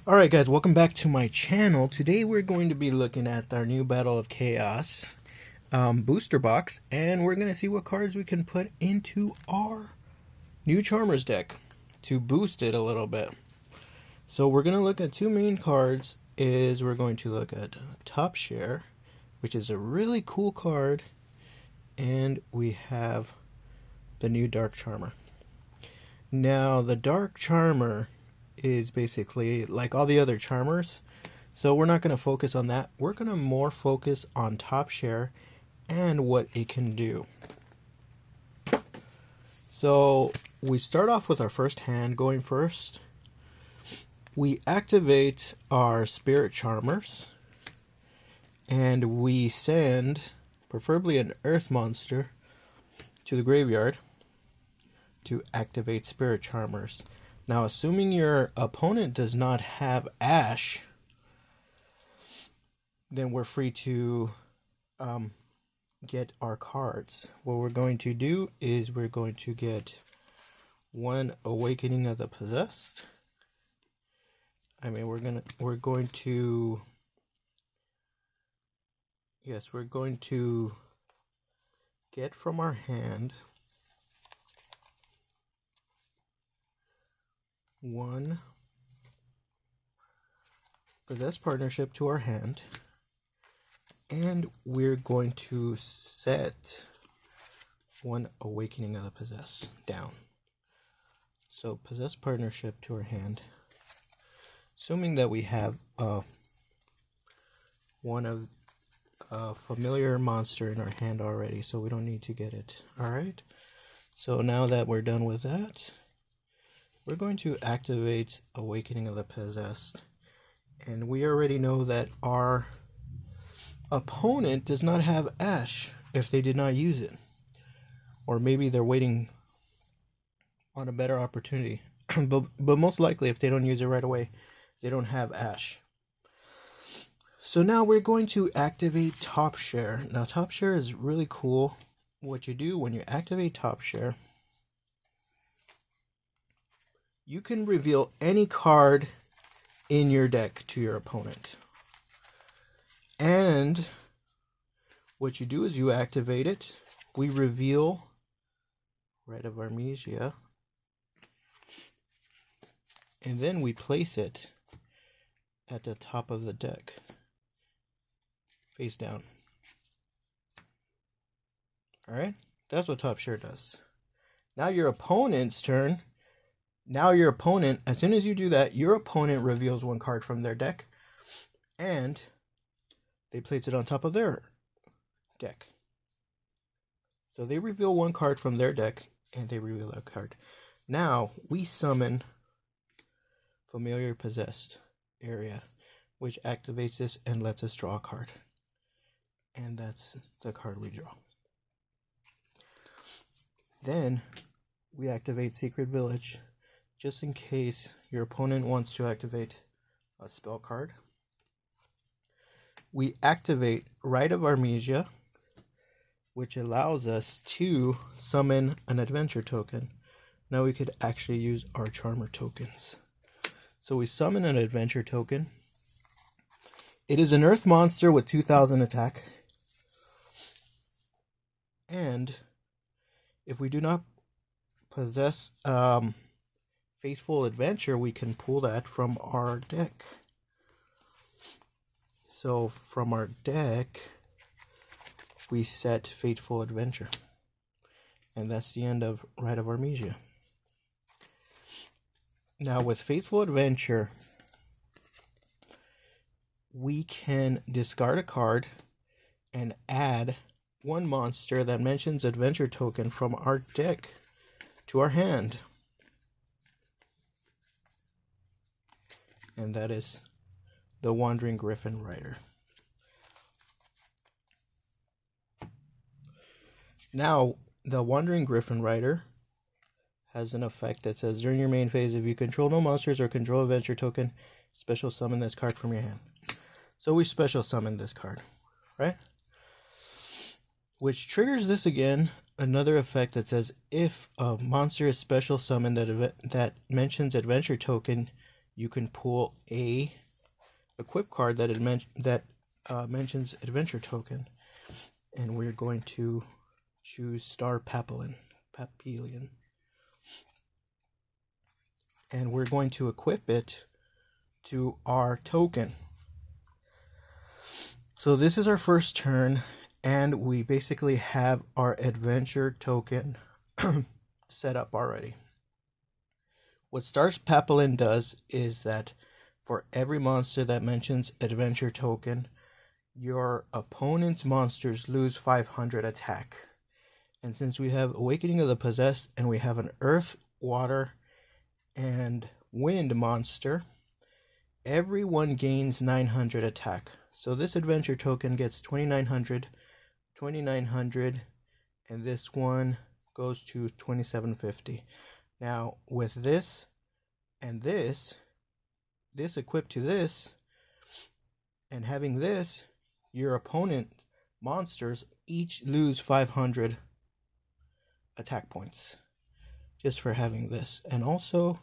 Alright guys, welcome back to my channel. Today we're going to be looking at our new Battle of Chaos booster box, and we're going to see what cards we can put into our new Charmers deck to boost it a little bit. So we're going to look at two main cards. We're going to look at Top Share, which is a really cool card, and we have the new Dark Charmer. Now the Dark Charmer is basically like all the other Charmers, so we're not going to focus on that. We're going to more focus on Top Share and what it can do. So we start off with our first hand. Going first, we activate our Spirit Charmers, and we send preferably an Earth monster to the graveyard to activate Spirit Charmers. Now, assuming your opponent does not have Ash, then we're free to get our cards. What we're going to do is we're going to get one Awakening of the Possessed. We're going to get from our hand one Possessed Partnership to our hand, and we're going to set one Awakening of the Possessed down. So Possessed Partnership to our hand, assuming that we have one of a familiar monster in our hand already, so we don't need to get it. Alright, so now that we're done with that, we're going to activate Awakening of the Possessed, and we already know that our opponent does not have Ash if they did not use it, or maybe they're waiting on a better opportunity. but most likely, if they don't use it right away, they don't have Ash. So now we're going to activate Top Share. Now Top Share is really cool. What you do when you activate Top Share, you can reveal any card in your deck to your opponent. And what you do is you activate it. We reveal Rite of Armisia, and then we place it at the top of the deck, face down. Alright, that's what Top Share does. Now your opponent's turn. As soon as you do that, your opponent reveals one card from their deck, and they place it on top of their deck. So they reveal one card from their deck, and they reveal that card. Now, we summon Familiar Possessed area, which activates this and lets us draw a card. And that's the card we draw. Then, we activate Secret Village, just in case your opponent wants to activate a spell card. We activate Rite of Armisia, which allows us to summon an adventure token. Now we could actually use our Charmer tokens. So we summon an adventure token. It is an Earth monster with 2000 attack. And if we do not possess Faithful Adventure, we can pull that from our deck. So from our deck, we set Faithful Adventure. And that's the end of Rite of Armisia. Now with Faithful Adventure, we can discard a card and add one monster that mentions adventure token from our deck to our hand. And that is the Wandering Griffin Rider. Now, the Wandering Griffin Rider has an effect that says, during your main phase, if you control no monsters or control adventure token, special summon this card from your hand. So we special summon this card, right? Which triggers this again, another effect that says, if a monster is special summoned that mentions adventure token, you can pull a equip card that mentions adventure token, and we're going to choose Star Papillon, and we're going to equip it to our token. So this is our first turn, and we basically have our adventure token set up already. What Star Papillon does is that for every monster that mentions adventure token, your opponent's monsters lose 500 attack. And since we have Awakening of the Possessed and we have an Earth, Water, and Wind monster, everyone gains 900 attack. So this adventure token gets 2900, 2900, and this one goes to 2750. Now with this and this equipped to this, and having this, your opponent monsters each lose 500 attack points just for having this. And also,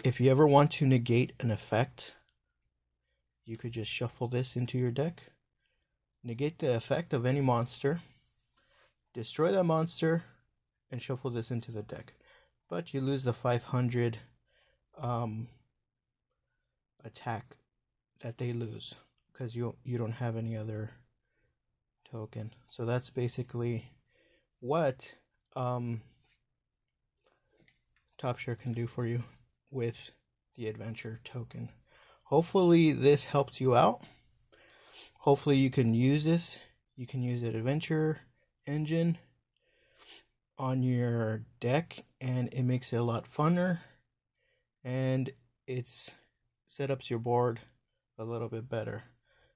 if you ever want to negate an effect, you could just shuffle this into your deck, negate the effect of any monster, destroy that monster, and shuffle this into the deck. But you lose the 500 attack that they lose because you don't have any other token. So that's basically what Top Share can do for you with the adventure token. Hopefully this helps you out. Hopefully you can use this. You can use the adventure engine on your deck, and it makes it a lot funner, and it's set up your board a little bit better.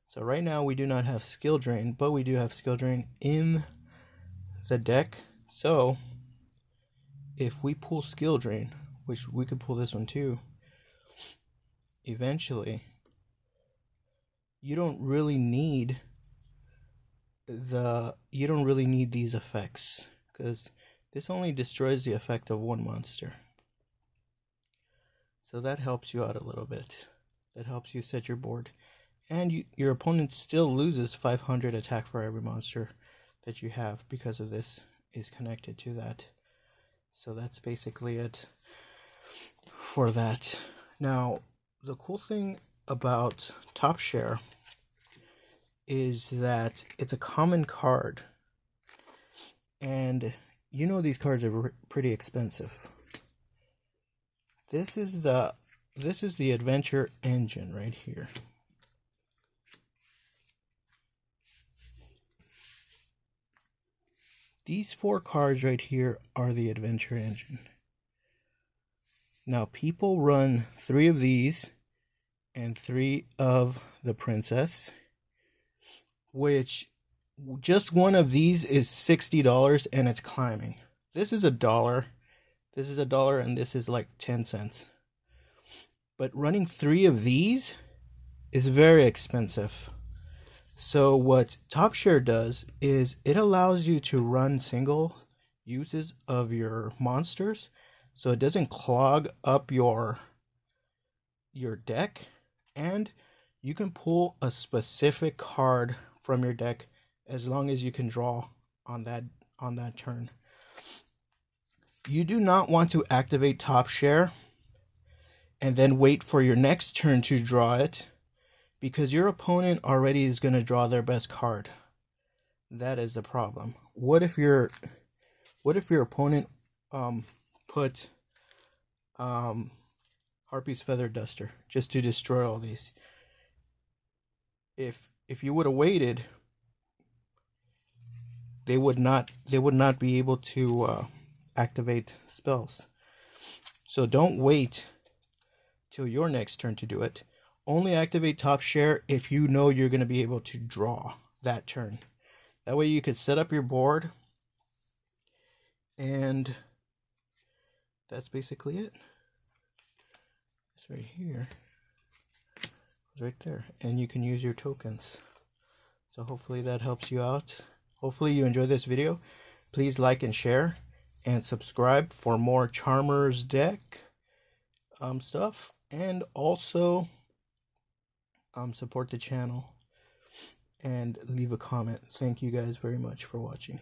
So right now we do not have skill drain, but we do have skill drain in the deck. So if we pull skill drain, which we could pull this one too, eventually you don't really need these effects, because this only destroys the effect of one monster. So that helps you out a little bit. That helps you set your board. And your opponent still loses 500 attack for every monster that you have, because of this is connected to that. So that's basically it for that. Now, the cool thing about Top Share is that it's a common card. And you know these cards are pretty expensive. This is the adventure engine right here. These 4 cards right here are the adventure engine. Now people run 3 of these and 3 of the princess, which just one of these is $60 and it's climbing. This is $1. This is $1 and this is like 10 cents. But running 3 of these is very expensive. So what Top Share does is it allows you to run single uses of your monsters, so it doesn't clog up your deck, and you can pull a specific card from your deck as long as you can draw on that turn. You do not want to activate Top Share and then wait for your next turn to draw it, because your opponent already is going to draw their best card. That is the problem. What if your opponent put Harpy's Feather Duster just to destroy all these? If you would have waited, they would not be able to activate spells. So don't wait till your next turn to do it. Only activate Top Share if you know you're going to be able to draw that turn. That way you could set up your board, and that's basically it. It's right here. It's right there. And you can use your tokens. So hopefully that helps you out. Hopefully you enjoy this video. Please like and share and subscribe for more Charmers deck stuff. and also support the channel and leave a comment. Thank you guys very much for watching.